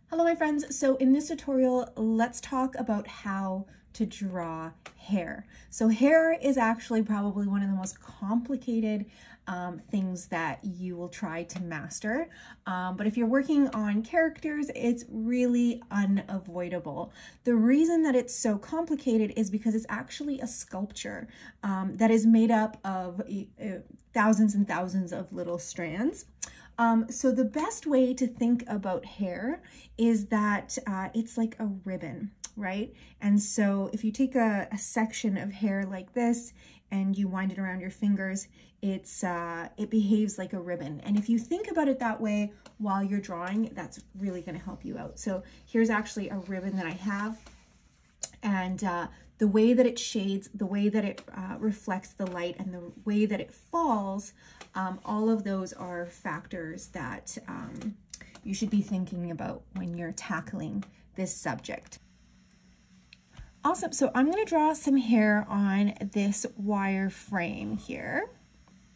Hello my friends, so in this tutorial, let's talk about how to draw hair. So hair is actually probably one of the most complicated things that you will try to master. But if you're working on characters, it's really unavoidable. The reason that it's so complicated is because it's actually a sculpture that is made up of thousands and thousands of little strands. So the best way to think about hair is that it's like a ribbon, right? And so if you take a section of hair like this and you wind it around your fingers, it behaves like a ribbon. And if you think about it that way while you're drawing, that's really going to help you out. So here's actually a ribbon that I have, and the way that it shades, the way that it reflects the light, and the way that it falls, all of those are factors that you should be thinking about when you're tackling this subject. Awesome, so I'm going to draw some hair on this wire frame here.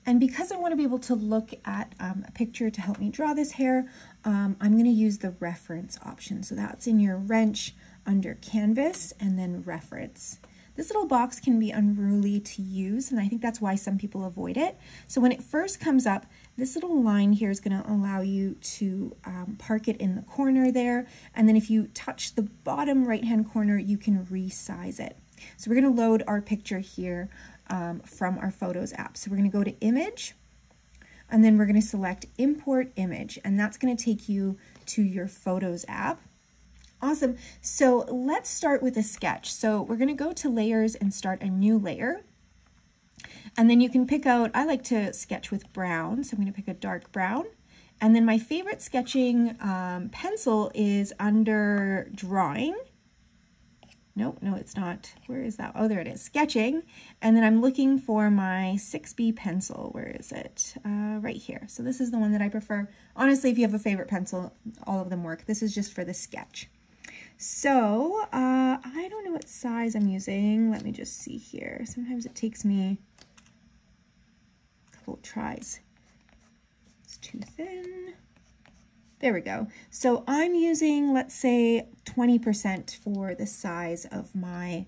And because I want to be able to look at a picture to help me draw this hair, I'm going to use the reference option. So that's in your wrench under canvas and then reference. This little box can be unruly to use, and I think that's why some people avoid it. So when it first comes up, this little line here is going to allow you to park it in the corner there. And then if you touch the bottom right-hand corner, you can resize it. So we're going to load our picture here from our Photos app. So we're going to go to Image, and then we're going to select Import Image, and that's going to take you to your Photos app. Awesome. So let's start with a sketch. So we're going to go to Layers and start a new layer. And then you can pick out, I like to sketch with brown, so I'm going to pick a dark brown. And then my favorite sketching pencil is under Drawing. No, it's not. Where is that? Oh, there it is. Sketching. And then I'm looking for my 6B pencil. Where is it? Right here. So this is the one that I prefer. Honestly, if you have a favorite pencil, all of them work. This is just for the sketch. So I don't know what size I'm using. Let me just see here. Sometimes it takes me a couple of tries. It's too thin. There we go. So I'm using, let's say, 20% for the size of my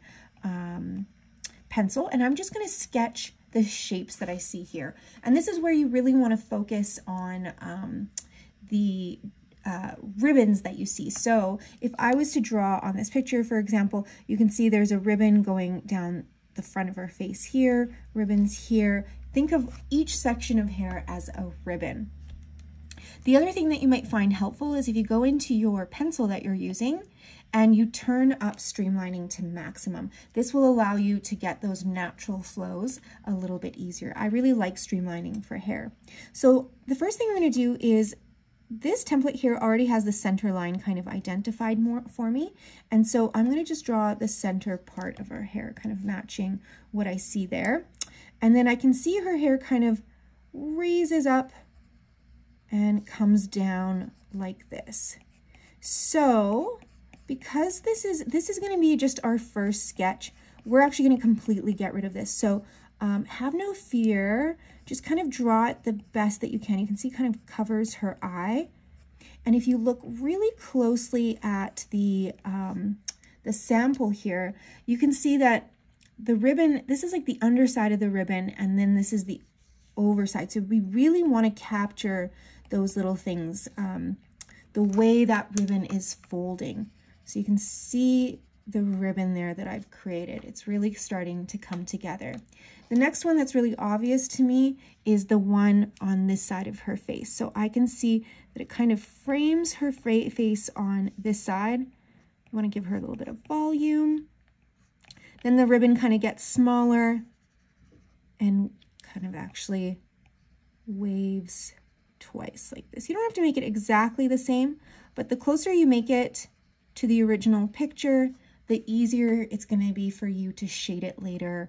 pencil, and I'm just going to sketch the shapes that I see here. And this is where you really want to focus on the ribbons that you see. So if I was to draw on this picture, for example, you can see there's a ribbon going down the front of her face here, ribbons here. Think of each section of hair as a ribbon. The other thing that you might find helpful is if you go into your pencil that you're using and you turn up streamlining to maximum. This will allow you to get those natural flows a little bit easier. I really like streamlining for hair. So the first thing I'm going to do is, this template here already has the center line kind of identified more for me. And so I'm going to just draw the center part of her hair, kind of matching what I see there. And then I can see her hair kind of raises up and comes down like this. So because this is going to be just our first sketch, we're actually going to completely get rid of this. So have no fear, just kind of draw it the best that you can. You can see kind of covers her eye. And if you look really closely at the sample here, you can see that the ribbon, this is like the underside of the ribbon, and then this is the overside. So we really want to capture those little things, the way that ribbon is folding. So you can see the ribbon there that I've created. It's really starting to come together. The next one that's really obvious to me is the one on this side of her face. So I can see that it kind of frames her face on this side. You want to give her a little bit of volume. Then the ribbon kind of gets smaller and kind of actually waves twice like this. You don't have to make it exactly the same, but the closer you make it to the original picture, the easier it's going to be for you to shade it later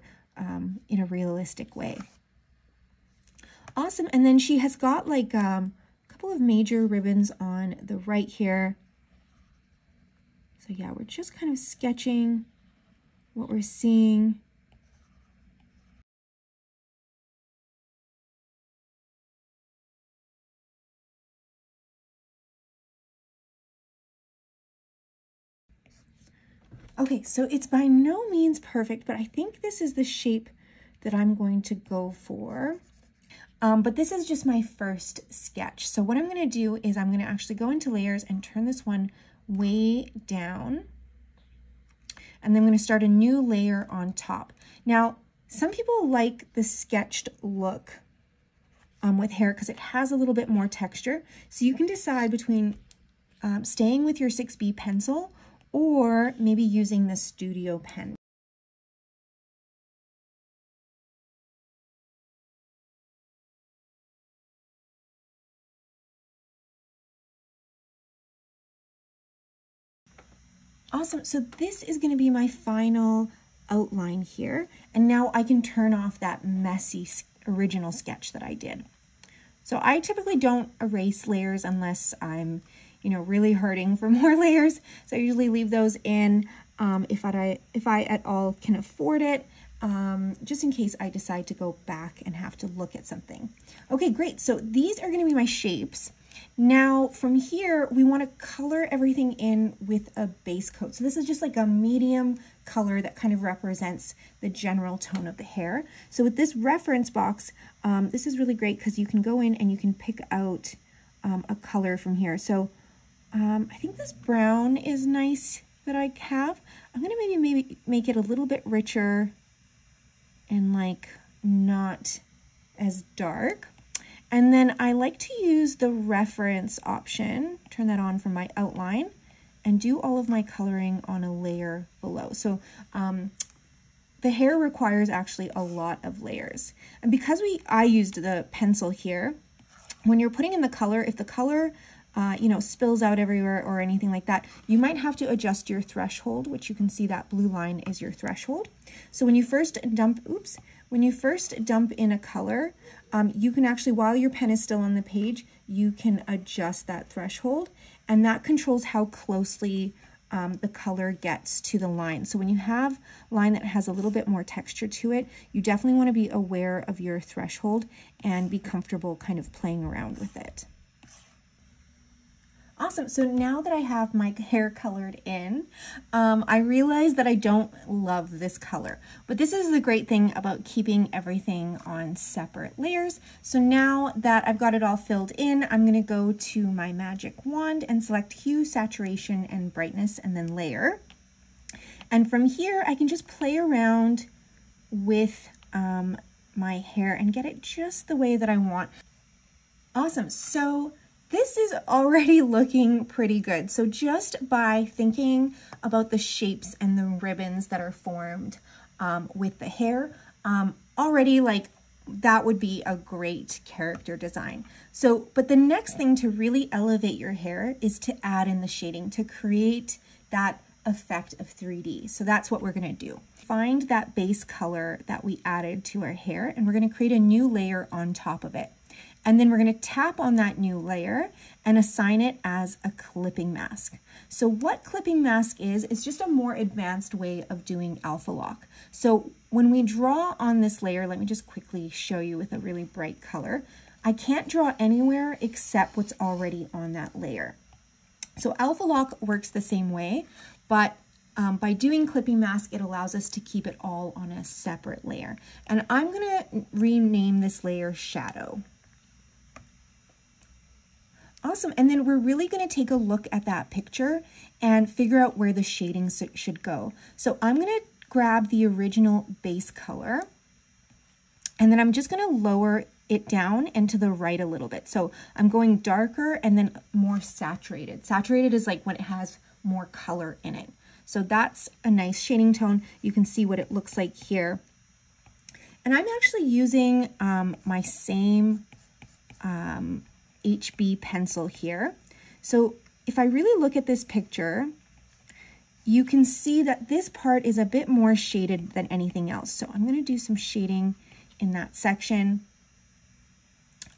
in a realistic way. Awesome. And then she has got like a couple of major ribbons on the right here. So yeah, we're just kind of sketching what we're seeing. Okay, so it's by no means perfect, but I think this is the shape that I'm going to go for. But this is just my first sketch. So what I'm going to do is I'm going to actually go into layers and turn this one way down. And then I'm going to start a new layer on top. Now, some people like the sketched look with hair because it has a little bit more texture. So you can decide between staying with your 6B pencil or maybe using the Studio pen. Awesome, so this is going to be my final outline here, and now I can turn off that messy original sketch that I did. So I typically don't erase layers unless I'm, really hurting for more layers. So I usually leave those in if I at all can afford it, just in case I decide to go back and have to look at something. Okay, great. So these are going to be my shapes. Now from here, we want to color everything in with a base coat. So this is just like a medium color that kind of represents the general tone of the hair. So with this reference box, this is really great because you can go in and you can pick out a color from here. So I think this brown is nice that I have. I'm going to maybe make it a little bit richer and like not as dark. And then I like to use the reference option, turn that on from my outline, and do all of my coloring on a layer below. So the hair requires actually a lot of layers. And because I used the pencil here, when you're putting in the color, if the color spills out everywhere or anything like that, you might have to adjust your threshold, which you can see that blue line is your threshold. So when you first dump in a color, you can actually, while your pen is still on the page, you can adjust that threshold, and that controls how closely the color gets to the line. So when you have a line that has a little bit more texture to it, you definitely want to be aware of your threshold and be comfortable kind of playing around with it. Awesome, so now that I have my hair colored in, I realize that I don't love this color, but this is the great thing about keeping everything on separate layers. So now that I've got it all filled in, I'm gonna go to my magic wand and select hue, saturation, and brightness, and then layer. And from here, I can just play around with my hair and get it just the way that I want. Awesome, so this is already looking pretty good. So just by thinking about the shapes and the ribbons that are formed with the hair, already like that would be a great character design. So, but the next thing to really elevate your hair is to add in the shading to create that effect of 3D. So that's what we're gonna do. Find that base color that we added to our hair, and we're gonna create a new layer on top of it. And then we're going to tap on that new layer and assign it as a clipping mask. So what clipping mask is just a more advanced way of doing alpha lock. So when we draw on this layer, let me just quickly show you with a really bright color. I can't draw anywhere except what's already on that layer. So alpha lock works the same way, but by doing clipping mask, it allows us to keep it all on a separate layer. And I'm going to rename this layer Shadow. Awesome, and then we're really going to take a look at that picture and figure out where the shading should go. So I'm going to grab the original base color, and then I'm just going to lower it down and to the right a little bit. So I'm going darker and then more saturated. Saturated is like when it has more color in it. So that's a nice shading tone. You can see what it looks like here. And I'm actually using my same HB pencil here. So if I really look at this picture, you can see that this part is a bit more shaded than anything else. So I'm going to do some shading in that section.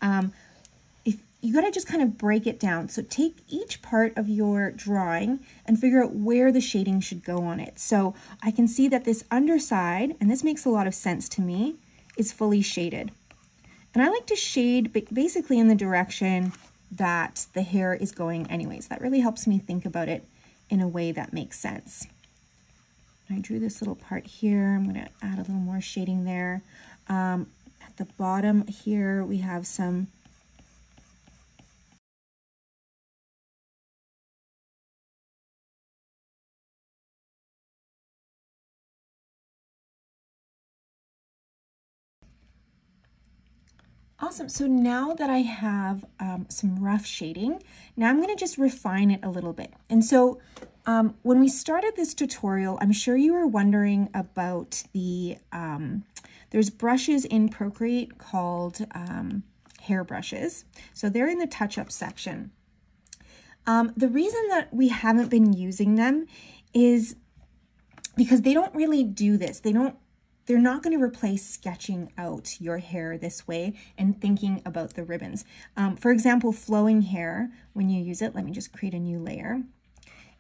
If you got to just kind of break it down. So take each part of your drawing and figure out where the shading should go on it. So I can see that this underside, and this makes a lot of sense to me, is fully shaded. And I like to shade basically in the direction that the hair is going anyways. That really helps me think about it in a way that makes sense. I drew this little part here. I'm going to add a little more shading there. At the bottom here, we have some awesome. So now that I have some rough shading, now I'm going to just refine it a little bit. And so when we started this tutorial, I'm sure you were wondering about the, there's brushes in ProCreate called hair brushes. So they're in the touch-up section. The reason that we haven't been using them is because they don't really do this. They're not going to replace sketching out your hair this way and thinking about the ribbons. For example, flowing hair, when you use it, let me just create a new layer.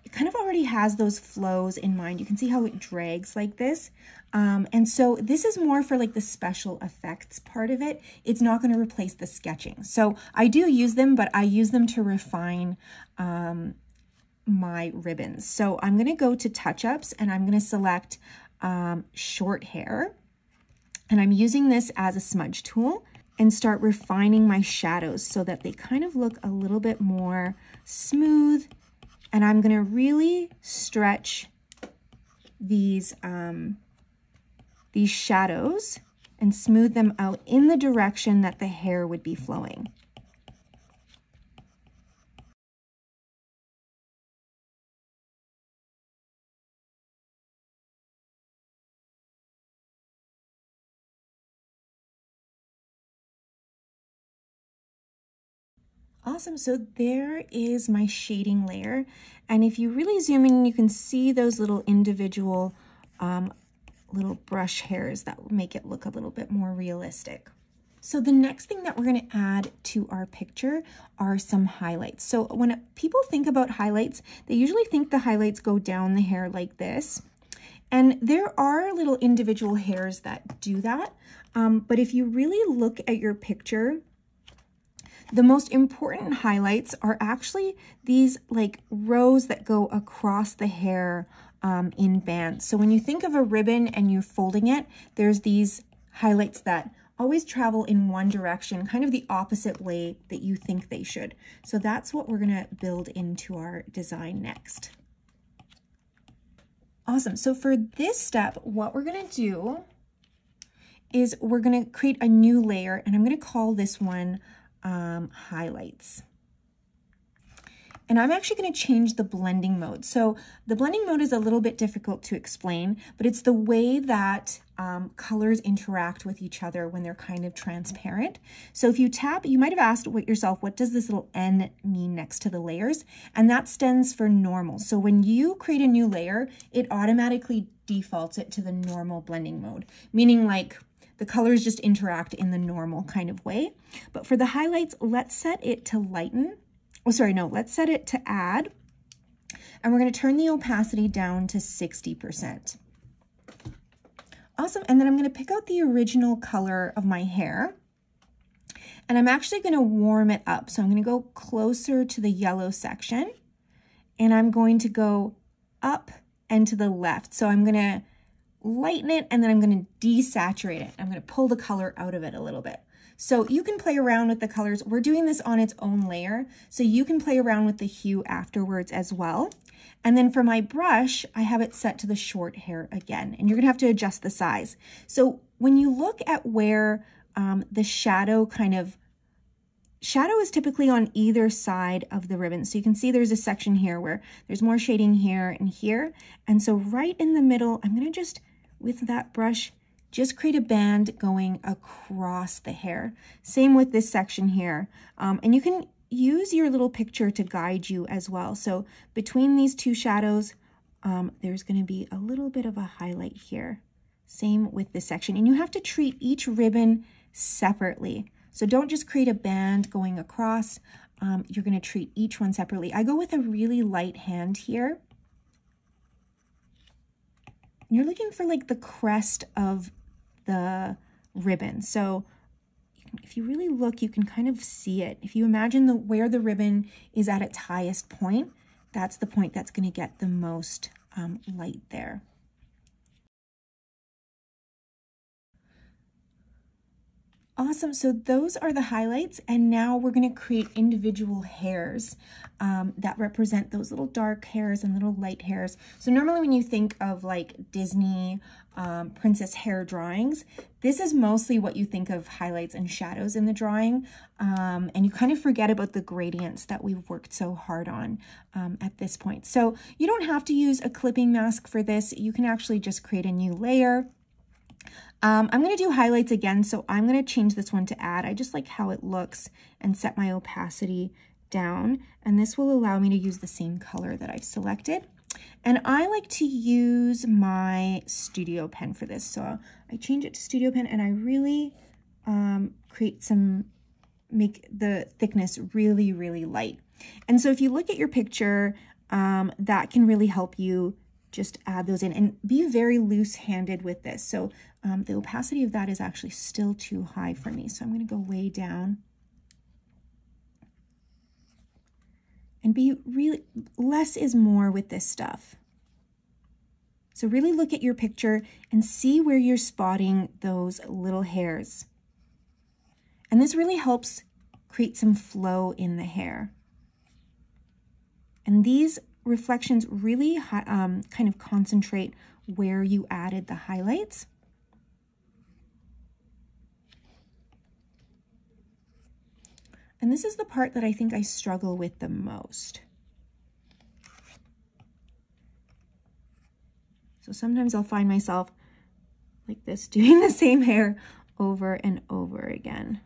It kind of already has those flows in mind. You can see how it drags like this. And so this is more for like the special effects part of it. It's not going to replace the sketching. So I do use them, but I use them to refine my ribbons. So I'm going to go to touch-ups and I'm going to select short hair, and I'm using this as a smudge tool and start refining my shadows so that they kind of look a little bit more smooth. And I'm going to really stretch these shadows and smooth them out in the direction that the hair would be flowing. Awesome, so there is my shading layer. And if you really zoom in, you can see those little individual little brush hairs that will make it look a little bit more realistic. So the next thing that we're going to add to our picture are some highlights. So when people think about highlights, they usually think the highlights go down the hair like this. And there are little individual hairs that do that. But if you really look at your picture, the most important highlights are actually these like rows that go across the hair in bands. So when you think of a ribbon and you're folding it, there's these highlights that always travel in one direction, kind of the opposite way that you think they should. So that's what we're gonna build into our design next. Awesome, so for this step, what we're gonna do is we're gonna create a new layer, and I'm gonna call this one highlights. And I'm actually going to change the blending mode. So the blending mode is a little bit difficult to explain, but it's the way that colors interact with each other when they're kind of transparent. So if you tap, you might have asked yourself, what does this little N mean next to the layers? And that stands for normal. So when you create a new layer, it automatically defaults it to the normal blending mode, meaning like the colors just interact in the normal kind of way. But for the highlights, let's set it to lighten. Oh, sorry, no, let's set it to add. And we're going to turn the opacity down to 60%. Awesome. And then I'm going to pick out the original color of my hair. And I'm actually going to warm it up. So I'm going to go closer to the yellow section. And I'm going to go up and to the left. So I'm going to lighten it, and then I'm going to desaturate it. I'm going to pull the color out of it a little bit. So you can play around with the colors. We're doing this on its own layer, so you can play around with the hue afterwards as well. And then for my brush, I have it set to the short hair again, and you're going to have to adjust the size. So when you look at where the shadow is typically on either side of the ribbon. So you can see there's a section here where there's more shading here and here. And so right in the middle, I'm going to just, with that brush, just create a band going across the hair. Same with this section here. And you can use your little picture to guide you as well. So between these two shadows, there's going to be a little bit of a highlight here. Same with this section. And you have to treat each ribbon separately. So don't just create a band going across. You're going to treat each one separately. I go with a really light hand here. You're looking for like the crest of the ribbon. So if you really look, you can kind of see it. If you imagine where the ribbon is at its highest point, that's the point that's going to get the most light there. Awesome. So those are the highlights, and now we're going to create individual hairs that represent those little dark hairs and little light hairs. So normally when you think of like Disney princess hair drawings, this is mostly what you think of highlights and shadows in the drawing, and you kind of forget about the gradients that we've worked so hard on at this point. So you don't have to use a clipping mask for this. You can actually just create a new layer. I'm going to do highlights again, so I'm going to change this one to add. I just like how it looks and set my opacity down, and this will allow me to use the same color that I've selected. And I like to use my studio pen for this, so I change it to studio pen, and I really make the thickness really, really light. And so if you look at your picture, that can really help you just add those in, and be very loose-handed with this. So the opacity of that is actually still too high for me. So I'm going to go way down and be really, less is more with this stuff. So really look at your picture and see where you're spotting those little hairs. And this really helps create some flow in the hair. And these reflections really kind of concentrate where you added the highlights. And this is the part that I think I struggle with the most. So sometimes I'll find myself like this, doing the same hair over and over again.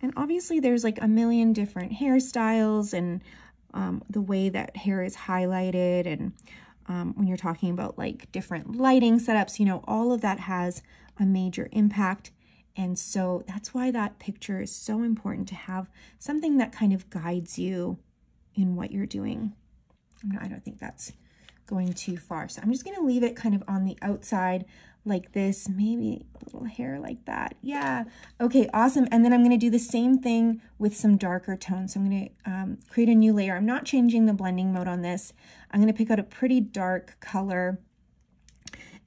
And obviously there's like a million different hairstyles and the way that hair is highlighted, and when you're talking about like different lighting setups, you know, all of that has a major impact. And so that's why that picture is so important, to have something that kind of guides you in what you're doing. I don't think that's going too far. So I'm just going to leave it kind of on the outside like this, maybe a little hair like that. Yeah. Okay, awesome. And then I'm going to do the same thing with some darker tones. So I'm going to create a new layer. I'm not changing the blending mode on this. I'm going to pick out a pretty dark color,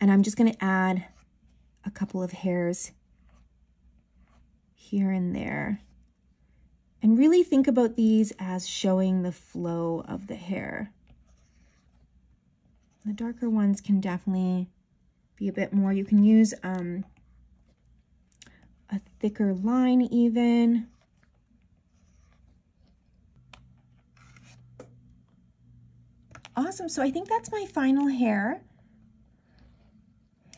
and I'm just going to add a couple of hairs here and there. And really think about these as showing the flow of the hair. The darker ones can definitely be a bit more. You can use a thicker line even. Awesome. So I think that's my final hair.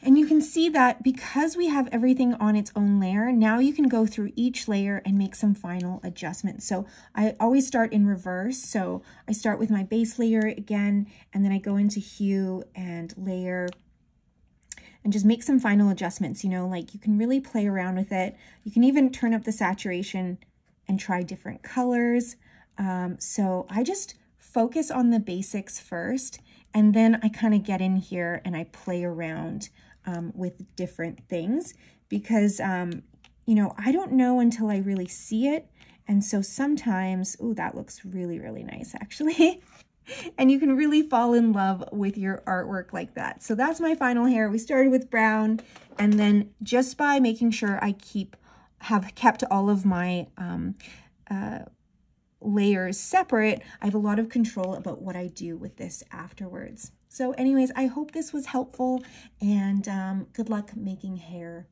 And you can see that because we have everything on its own layer, now you can go through each layer and make some final adjustments. So I always start in reverse. So I start with my base layer again, and then I go into hue and layer and just make some final adjustments. You know, like you can really play around with it. You can even turn up the saturation and try different colors. So I just focus on the basics first, and then I kind of get in here and I play around with different things, because, you know, I don't know until I really see it. And so sometimes, ooh, that looks really, really nice actually. And you can really fall in love with your artwork like that. So that's my final hair. We started with brown, and then just by making sure I have kept all of my layers separate, I have a lot of control about what I do with this afterwards. So anyways, I hope this was helpful, and good luck making hair